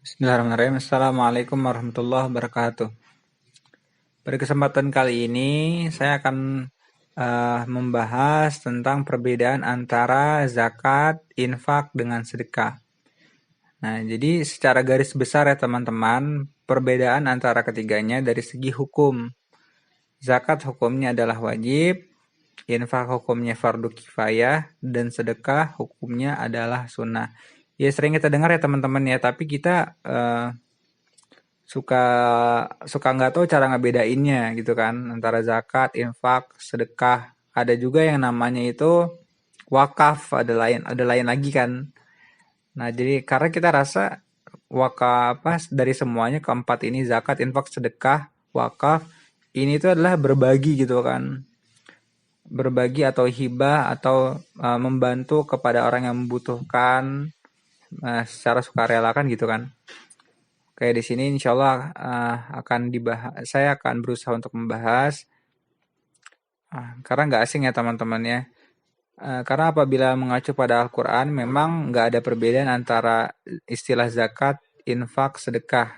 Bismillahirrahmanirrahim. Assalamualaikum warahmatullahi wabarakatuh. Pada kesempatan kali ini saya akan membahas tentang perbedaan antara zakat, infak, dengan sedekah. Nah, jadi secara garis besar ya teman-teman, perbedaan antara ketiganya dari segi hukum. Zakat hukumnya adalah wajib, infak hukumnya fardu kifayah, dan sedekah hukumnya adalah sunnah. Ya sering kita dengar ya teman-teman ya, tapi kita suka suka nggak tahu cara ngebedainnya gitu kan antara zakat, infak, sedekah. Ada juga yang namanya itu wakaf, ada lain lagi kan. Nah, jadi karena kita rasa wakaf apa dari semuanya keempat ini zakat, infak, sedekah, wakaf ini tuh adalah berbagi gitu kan. Berbagi atau hibah atau membantu kepada orang yang membutuhkan secara sukarela kan gitu kan. Kayak di sini insya Allah saya akan berusaha untuk membahas karena nggak asing ya teman-teman ya. Karena apabila mengacu pada Al-Quran memang nggak ada perbedaan antara istilah zakat, infak, sedekah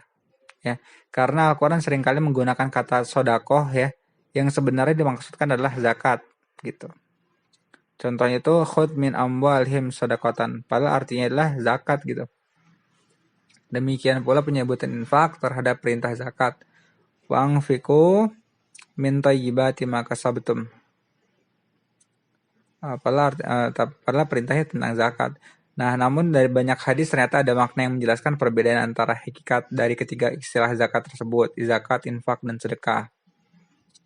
ya. Karena Al-Quran seringkali menggunakan kata sodakoh ya, yang sebenarnya dimaksudkan adalah zakat gitu. Contohnya itu khud min amwalihim sodakotan, padahal artinya adalah zakat gitu. Demikian pula penyebutan infak terhadap perintah zakat. Wa'anfiqu min thayyibati ma kasabtum. Padahal perintahnya tentang zakat. Nah, namun dari banyak hadis ternyata ada makna yang menjelaskan perbedaan antara hakikat dari ketiga istilah zakat tersebut, zakat, infak, dan sedekah.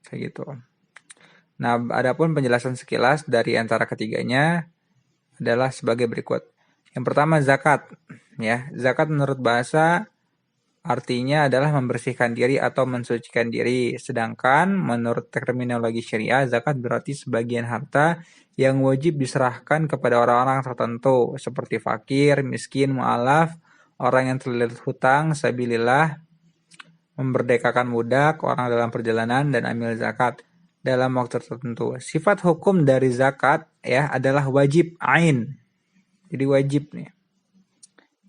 Kayak gitu. Nah, adapun penjelasan sekilas dari antara ketiganya adalah sebagai berikut. Yang pertama zakat, ya. Zakat menurut bahasa artinya adalah membersihkan diri atau mensucikan diri. Sedangkan menurut terminologi syariah, zakat berarti sebagian harta yang wajib diserahkan kepada orang-orang tertentu seperti fakir, miskin, mu'alaf, orang yang terlilit hutang, sabilillah, memerdekakan budak, orang dalam perjalanan, dan amil zakat dalam waktu tertentu. Sifat hukum dari zakat ya adalah wajib ain. Jadi wajib nih,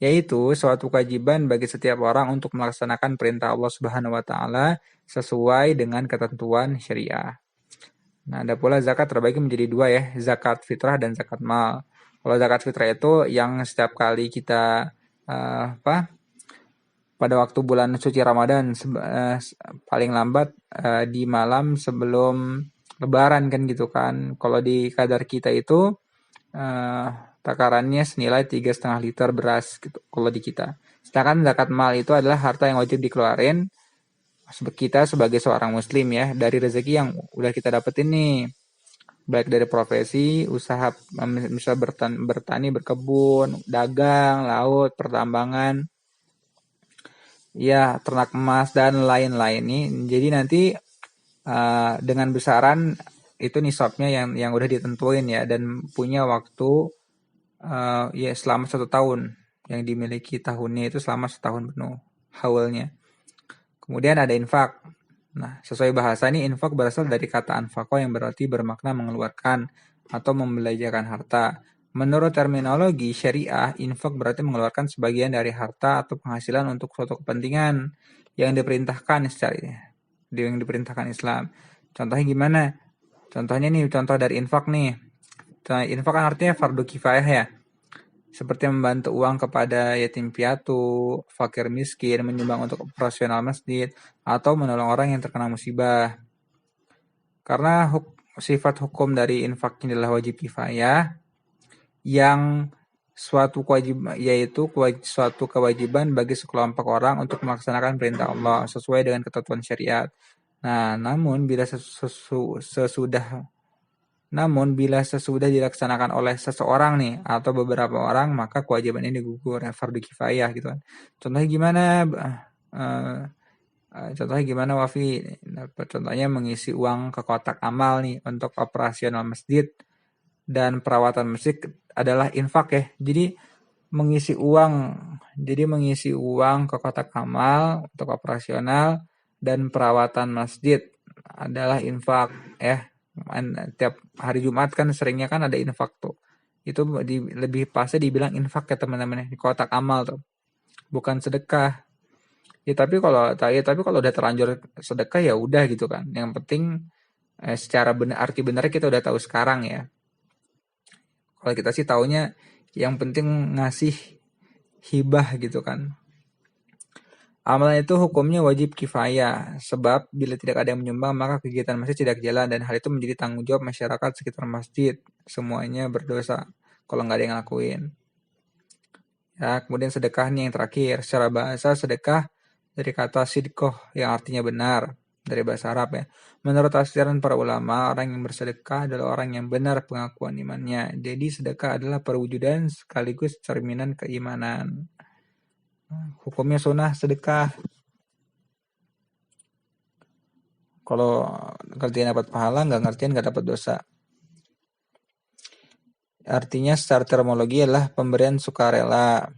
yaitu suatu kewajiban bagi setiap orang untuk melaksanakan perintah Allah Subhanahu wa taala sesuai dengan ketentuan syariah. Nah, ada pula zakat terbagi menjadi dua ya, zakat fitrah dan zakat mal. Kalau zakat fitrah itu yang setiap kali kita pada waktu bulan suci Ramadan paling lambat di malam sebelum Lebaran kan gitu kan. Kalau di kadar kita itu takarannya senilai 3,5 liter beras gitu kalau di kita. Sedangkan zakat mal itu adalah harta yang wajib dikeluarin kita sebagai seorang muslim ya, dari rezeki yang udah kita dapetin nih, baik dari profesi, usaha, misal bertani, berkebun, dagang, laut, pertambangan, ya ternak emas dan lain-lain nih. Jadi nanti dengan besaran itu nisabnya yang udah ditentuin ya, dan punya waktu ya selama 1 tahun, yang dimiliki tahunnya itu selama 1 tahun penuh haulnya. Kemudian ada infak. Nah, sesuai bahasa ini infak berasal dari kata anfaqo yang berarti bermakna mengeluarkan atau membelanjakan harta. Menurut terminologi syariah, infak berarti mengeluarkan sebagian dari harta atau penghasilan untuk suatu kepentingan yang diperintahkan Islam. Contohnya gimana? Contohnya nih, contoh dari infak nih. Infak kan artinya fardu kifayah ya. Seperti membantu uang kepada yatim piatu, fakir miskin, menyumbang untuk operasional masjid, atau menolong orang yang terkena musibah. Karena sifat hukum dari infak ini adalah wajib kifayah, yang suatu kewajiban bagi sekelompok orang untuk melaksanakan perintah Allah sesuai dengan ketentuan syariat. Nah, namun bila sesudah dilaksanakan oleh seseorang nih atau beberapa orang, maka kewajiban ini gugur, fardu kifayah gitu kan. Contohnya gimana? Contohnya gimana Wafi? Contohnya mengisi uang ke kotak amal nih untuk operasional masjid dan perawatan masjid adalah infak ya. Jadi mengisi uang ke kotak amal untuk operasional dan perawatan masjid adalah infak ya. Tiap hari Jumat kan seringnya kan ada infak tuh. Itu lebih pasti dibilang infak ya teman-teman ya, di kotak amal tuh. bukan sedekah. Tapi kalau udah terlanjur sedekah ya udah gitu kan. Yang penting secara benar arti benernya kita udah tahu sekarang ya. Kalau kita sih taunya yang penting ngasih hibah gitu kan. Amalan itu hukumnya wajib kifayah, sebab bila tidak ada yang menyumbang maka kegiatan masjid tidak jalan dan hal itu menjadi tanggung jawab masyarakat sekitar masjid. Semuanya berdosa kalau nggak ada yang ngelakuin. Ya, kemudian sedekah nih yang terakhir. Secara bahasa sedekah dari kata sidqoh yang artinya benar dari bahasa Arab ya. Menurut tafsiran para ulama, orang yang bersedekah adalah orang yang benar pengakuan imannya. Jadi sedekah adalah perwujudan sekaligus cerminan keimanan. Hukumnya sunnah sedekah. Kalau ngertiin dapat pahala, nggak ngertiin nggak dapat dosa. Artinya secara terminologi adalah pemberian sukarela,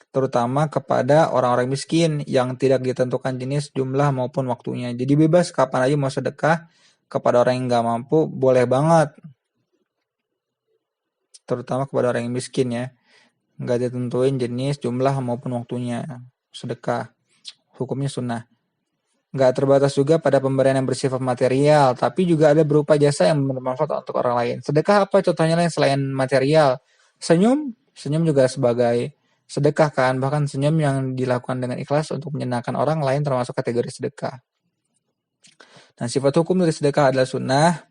terutama kepada orang-orang miskin yang tidak ditentukan jenis, jumlah maupun waktunya. Jadi bebas kapan aja mau sedekah kepada orang yang nggak mampu, boleh banget. Terutama kepada orang yang miskin ya, nggak ditentuin jenis, jumlah maupun waktunya. Sedekah, hukumnya sunnah. Nggak terbatas juga pada pemberian yang bersifat material, tapi juga ada berupa jasa yang bermanfaat untuk orang lain. Sedekah apa contohnya lain selain material? Senyum, senyum juga sebagai sedekah kan, bahkan senyum yang dilakukan dengan ikhlas untuk menyenangkan orang lain termasuk kategori sedekah. Nah, sifat hukum dari sedekah adalah sunnah.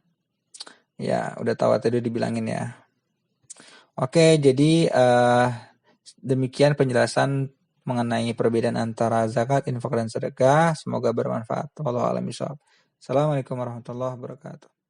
Ya, udah tahu tadi dibilangin ya. Oke, jadi demikian penjelasan mengenai perbedaan antara zakat, infak, dan sedekah. Semoga bermanfaat. Wallahu a'lam bishawab. Assalamualaikum warahmatullahi wabarakatuh.